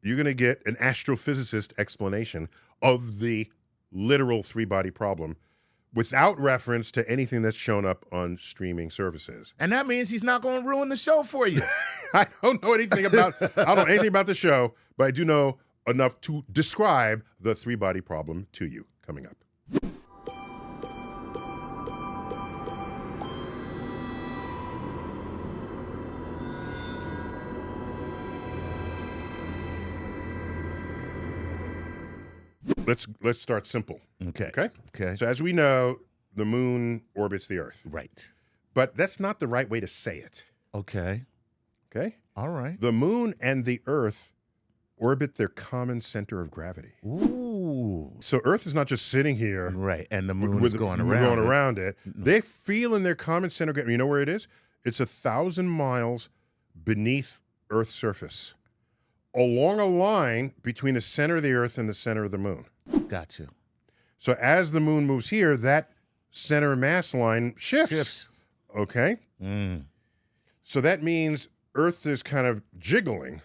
you're going to get an astrophysicist explanation of the literal three-body problem without reference to anything that's shown up on streaming services. And that means he's not going to ruin the show for you. I don't know anything about the show, but I do know enough to describe the three-body problem to you coming up. Let's start simple. Okay. So as we know, the moon orbits the Earth. Right. But that's not the right way to say it. Okay. Okay? All right. The moon and the Earth orbit their common center of gravity. Ooh. So Earth is not just sitting here. Right. And the moon is going around it. They feel in their common center of gravity. You know where it is? It's 1,000 miles beneath Earth's surface, along a line between the center of the Earth and the center of the moon. Got you. So as the moon moves here, that center mass line shifts. Okay? So that means Earth is kind of jiggling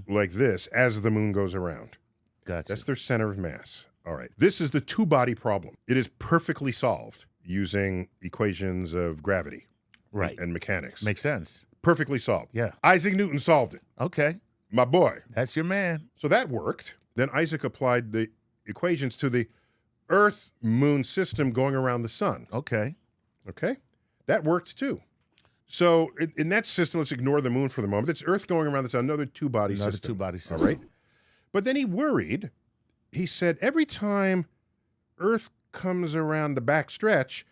like this as the moon goes around. Gotcha. That's their center of mass. All right. This is the two-body problem. It is perfectly solved using equations of gravity and mechanics. Makes sense. Perfectly solved. Yeah. Isaac Newton solved it. Okay. My boy. That's your man. So that worked. Then Isaac applied the equations to the Earth-Moon system going around the sun. Okay. Okay? That worked too. So in that system, let's ignore the moon for the moment. It's Earth going around the sun, another two-body system. Another two-body system. All right? But then he worried. He said, every time Earth comes around the back stretch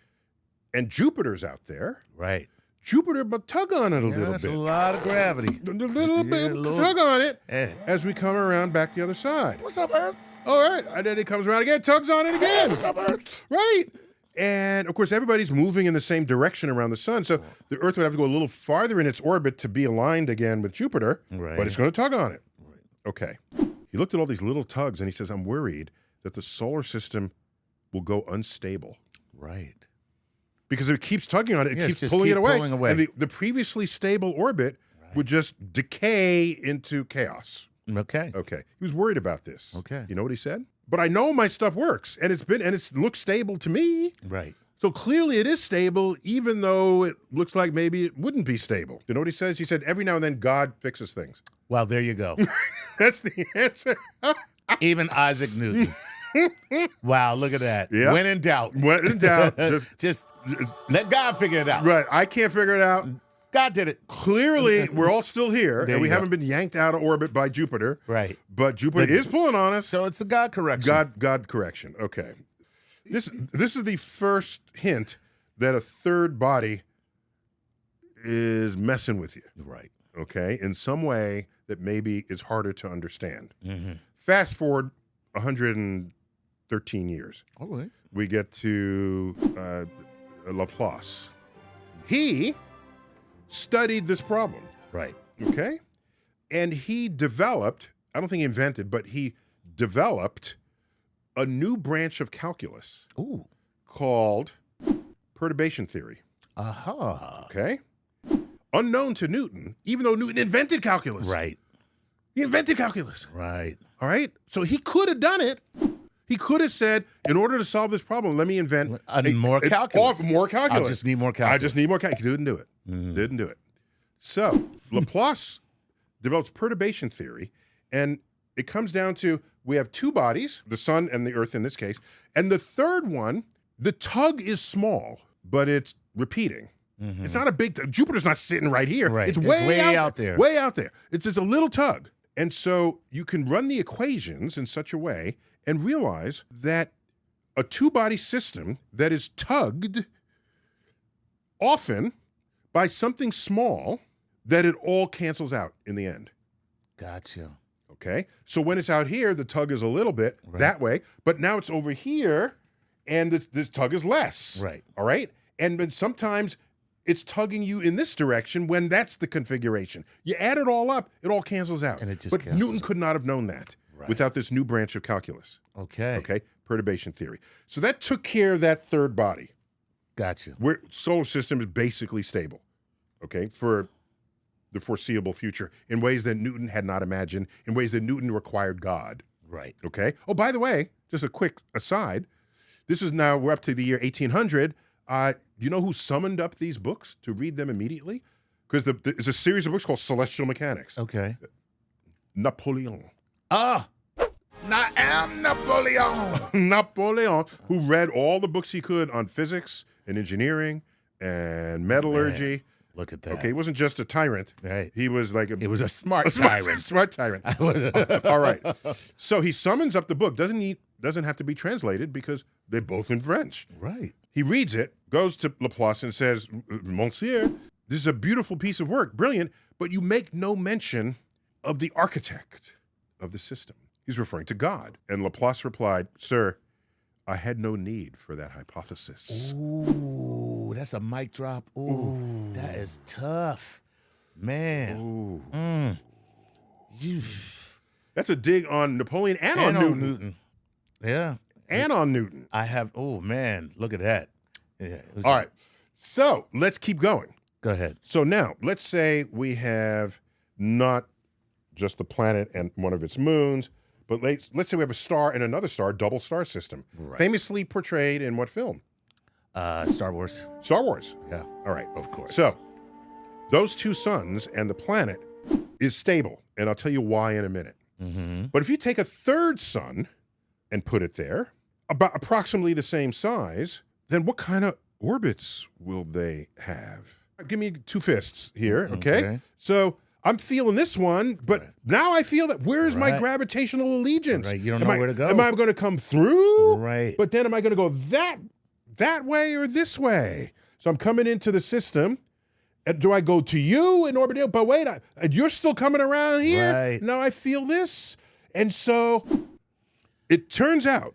and Jupiter's out there, right? Jupiter but tug on it a little bit. That's a lot of gravity. A little bit, tug on it as we come around back the other side. What's up, Earth? All right. And then it comes around again, tugs on it again. What's up, Earth? Right. And, of course, everybody's moving in the same direction around the sun, so the Earth would have to go a little farther in its orbit to be aligned again with Jupiter, but it's going to tug on it. Right. Okay. He looked at all these little tugs, and he says, I'm worried that the solar system will go unstable. Right. Because if it keeps tugging on it, it keeps pulling it away. And the previously stable orbit would just decay into chaos. Okay. Okay. He was worried about this. Okay. You know what he said? But I know my stuff works, and it looks stable to me. Right. So clearly it is stable, even though it looks like maybe it wouldn't be stable. You know what he says? He said, every now and then God fixes things. Well, there you go. That's the answer. Even Isaac Newton. Wow, look at that. Yeah. When in doubt. When in doubt. Just let God figure it out. Right. I can't figure it out. God did it. Clearly, we're all still here, and we haven't been yanked out of orbit by Jupiter. Right. But Jupiter is pulling on us. So it's a God correction. God correction. Okay. This is the first hint that a third body is messing with you. Right. Okay. In some way that maybe is harder to understand. Fast forward 113 years. All right. We get to Laplace. He studied this problem. Right. Okay? And he developed, I don't think he invented, but he developed a new branch of calculus called perturbation theory. Aha. Okay? Unknown to Newton, even though Newton invented calculus. Right. He invented calculus. Right. All right? So he could have done it. He could have said, in order to solve this problem, let me invent more calculus. More calculus. I just need more calculus. I just need more calculus. He didn't do it. Didn't do it. So Laplace develops perturbation theory, and it comes down to we have two bodies, the sun and the Earth in this case, and the third one, the tug is small, but it's repeating. It's not a big tug. Jupiter's not sitting right here. Right. It's way out there. Way out there. It's just a little tug. And so you can run the equations in such a way and realize that a two-body system that is tugged often by something small, that it all cancels out in the end. Gotcha. Okay? So when it's out here, the tug is a little bit that way, but now it's over here, and the tug is less. Right. All right? And then sometimes it's tugging you in this direction when that's the configuration. You add it all up, it all cancels out. And it just But cancels Newton could not have known that without this new branch of calculus. Okay. Okay? Perturbation theory. So that took care of that third body. Gotcha. Where solar system is basically stable. Okay? For the foreseeable future in ways that Newton had not imagined, in ways that Newton required God. Right. Okay. Oh, by the way, just a quick aside. This is now, we're up to the year 1800. You know who summoned up these books to read them immediately? Because there's a series of books called Celestial Mechanics. Okay. Napoleon. Ah, I am Napoleon. Napoleon, who read all the books he could on physics and engineering and metallurgy. Look at that. Okay, he wasn't just a tyrant. Right. He was like It was a smart tyrant. Smart tyrant. All right. So he summons up the book. Doesn't have to be translated because they're both in French. Right. He reads it, goes to Laplace and says, Monsieur, this is a beautiful piece of work, brilliant, but you make no mention of the architect of the system. He's referring to God. And Laplace replied, Sir, I had no need for that hypothesis. Ooh, that's a mic drop. Ooh, that is tough. Man. Ooh. You That's a dig on Napoleon and on Newton. Yeah. And on Newton. I have, oh man, look at that. Yeah. All right. So let's keep going. Go ahead. So now, let's say we have not just the planet and one of its moons, but let's say we have a star and another star, double star system. Right. Famously portrayed in what film? Star Wars. Star Wars. Yeah. All right. Of course. So those two suns and the planet is stable, and I'll tell you why in a minute. Mm-hmm. But if you take a third sun and put it there, about approximately the same size, then what kind of orbits will they have? Give me two fists here, okay? So I'm feeling this one, but now I feel that where's my Right. gravitational allegiance? Right. You don't know where to go. Am I going to come through? Right. But then am I going to go that way or this way? So I'm coming into the system. And do I go to you in orbit? But wait, you're still coming around here. Right. Now I feel this. And so it turns out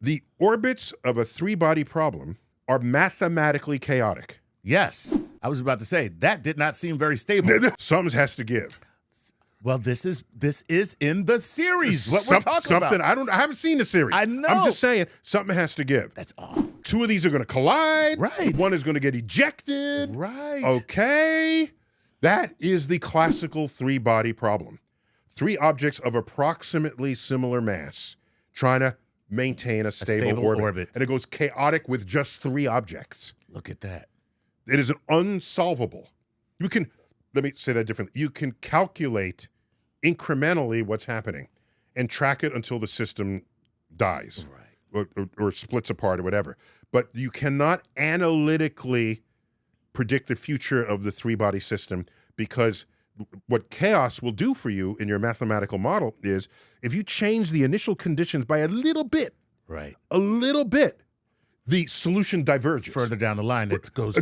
the orbits of a three-body problem are mathematically chaotic. Yes. I was about to say, that did not seem very stable. Something has to give. Well, this is in the series. What we're talking about. I haven't seen the series. I know. I'm just saying something has to give. That's all. Two of these are going to collide. Right. One is going to get ejected. Right. Okay. That is the classical three-body problem. Three objects of approximately similar mass trying to maintain a stable orbit. And it goes chaotic with just three objects. Look at that. It is an unsolvable. Let me say that differently. You can calculate incrementally what's happening and track it until the system dies. Right. Or splits apart or whatever. But you cannot analytically predict the future of the three-body system, because what chaos will do for you in your mathematical model is if you change the initial conditions by a little bit, Right. the solution diverges. Further down the line, it goes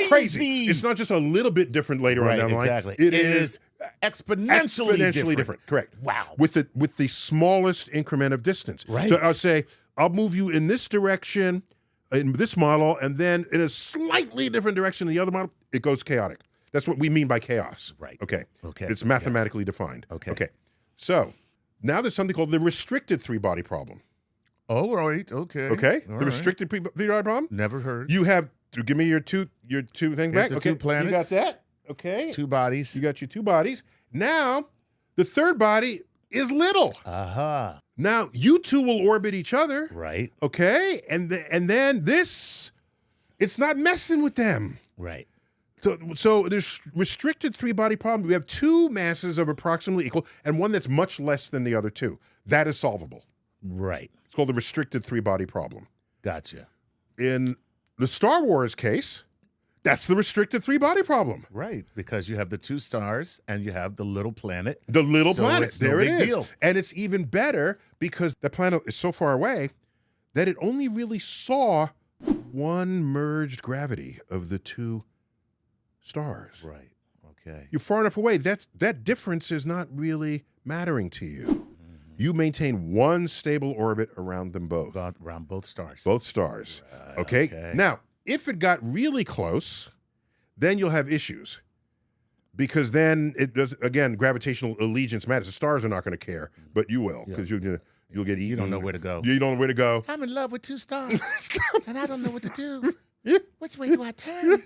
crazy. It's not just a little bit different later on down the line. Exactly. It is exponentially different. Correct. Wow. With the smallest increment of distance. Right. So I'll say, I'll move you in this direction in this model, and then in a slightly different direction in the other model, it goes chaotic. That's what we mean by chaos. Right. Okay. Okay. It's mathematically defined. Okay. Okay. So now there's something called the restricted three-body problem. Oh, right. Okay. Okay. All The restricted three-body problem. Never heard. You have to give me your two things back. the Okay. two planets. You got that. Okay. Two bodies. You got your two bodies. Now, the third body is little. Aha. Now, you two will orbit each other. Right. Okay. And then this, it's not messing with them. Right. So there's restricted three-body problem. We have two masses of approximately equal and one that's much less than the other two. That is solvable. Right. It's called the restricted three-body problem. Gotcha. In the Star Wars case, that's the restricted three-body problem. Right. Because you have the two stars and you have the little planet. The little So planet. it's no There it big is. deal. And it's even better because the planet is so far away that it only really saw one merged gravity of the two stars. Right. Okay. You're far enough away. That difference is not really mattering to you. You maintain one stable orbit around them both. Around both stars. Both stars. Okay? Now, if it got really close, then you'll have issues. Because then it does, again, gravitational allegiance matters. The stars are not going to care, but you will, because you'll get eaten. You don't know where to go. You don't know where to go. I'm in love with two stars, and I don't know what to do. Which way do I turn?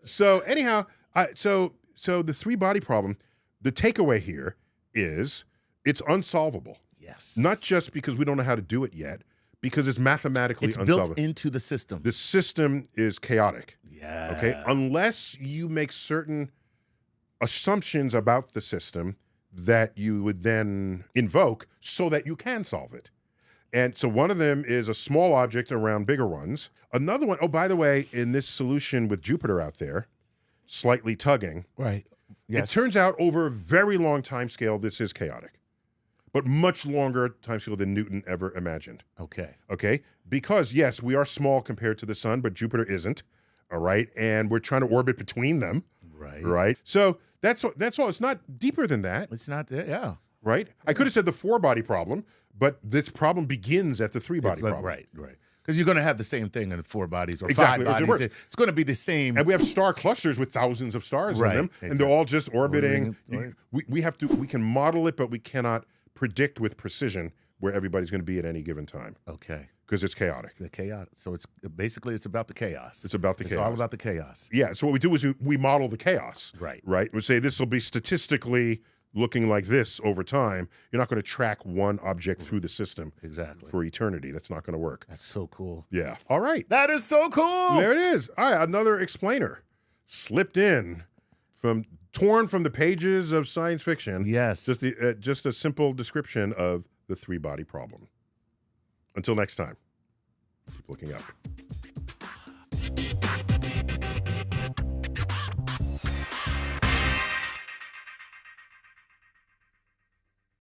So anyhow, so So the three-body problem, the takeaway here is it's unsolvable. Yes. Not just because we don't know how to do it yet, because it's mathematically unsolvable. Built into the system. The system is chaotic. Yeah. Okay? Unless you make certain assumptions about the system that you would then invoke so that you can solve it. And so one of them is a small object around bigger ones. Another one, oh, by the way, in this solution with Jupiter out there, slightly tugging. Right. Yes. It turns out over a very long time scale, this is chaotic, but much longer time scale than Newton ever imagined. Okay. Okay? Because, yes, we are small compared to the sun, but Jupiter isn't. All right? And we're trying to orbit between them. Right. Right? So that's all. It's not deeper than that. It's not there. Yeah. Right? I could have said the four-body problem, but this problem begins at the three-body problem. Right. Because you're going to have the same thing in 4 bodies or Exactly. 5 bodies. It's going to be the same. And we have star clusters with thousands of stars in them, and they're all just orbiting. We can model it, but we cannot predict with precision where everybody's going to be at any given time. Okay. Because it's chaotic. The chaos. So it's basically it's about the chaos. It's about the chaos. It's all about the chaos. Yeah. So what we do is we model the chaos. Right. Right. We say this will be statistically looking like this over time. You're not going to track one object through the system for eternity. That's not going to work. That's so cool. Yeah. All right. That is so cool. There it is. All right. Another explainer slipped in torn from the pages of science fiction. Yes. Just a simple description of the three-body problem. Until next time, keep looking up.